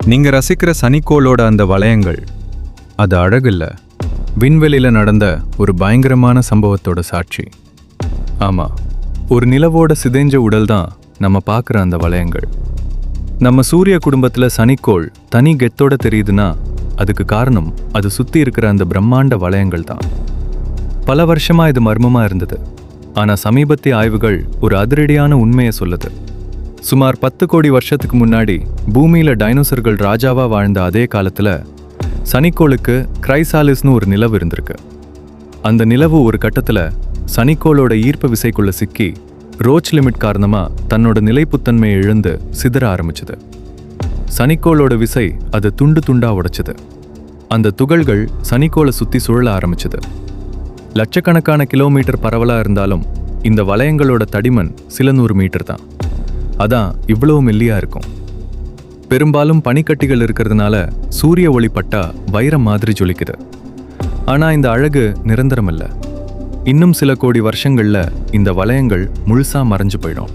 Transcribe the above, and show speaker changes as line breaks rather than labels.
நீங்க ரசிக்கிற சனிக்கோளோட அந்த வளையங்கள் அது அழகில்ல, விண்வெளியில நடந்த ஒரு பயங்கரமான சம்பவத்தோட சாட்சி. ஆமா, ஒரு நிலவோட சிதைஞ்ச உடல் தான் நம்ம பார்க்குற அந்த வளையங்கள். நம்ம சூரிய குடும்பத்துல சனிக்கோள் தனி கெத்தோட தெரியுதுன்னா அதுக்கு காரணம் அது சுத்தி இருக்கிற அந்த பிரம்மாண்ட வளையங்கள் தான். பல வருஷமா இது மர்மமா இருந்தது. ஆனா சமீபத்திய ஆய்வுகள் ஒரு அதிரடியான உண்மையை சொல்லுது. சுமார் 10 கோடி வருஷத்துக்கு முன்னாடி பூமியில டைனோசர்கள் ராஜாவா வாழ்ந்த அதே காலத்துல சனிக்கோளுக்கு கிரைசாலிஸ்னு ஒரு நிலவு இருந்திருக்கு. அந்த நிலவு ஒரு கட்டத்துல சனிக்கோளோட ஈர்ப்பு விசைக்குள்ள சிக்கி ரோச் லிமிட் காரணமா தன்னோட நிலைப்புத்தன்மையை இழந்து சிதற ஆரம்பிச்சது. சனிக்கோளோட விசை அது துண்டு துண்டா உடைச்சது. அந்த துகள்கள் சனிக்கோளை சுத்தி சுழல ஆரம்பிச்சது. லட்சக்கணக்கான கிலோமீட்டர் பரவலா இருந்தாலும் இந்த வளையங்களோட தடிமன் சில 100 மீட்டர் தான். அதான் இவ்வளவு மெல்லியா இருக்கும். பெரும்பாலும் பனிக்கட்டிகள் இருக்கிறதுனால சூரிய ஒளி பட்டா வைரம் மாதிரி ஜொலிக்குது. ஆனா இந்த அழகு நிரந்தரம் இல்ல. இன்னும் சில கோடி வருஷங்கள்ல இந்த வளையங்கள் முழுசா மறைஞ்சு போயிடும்.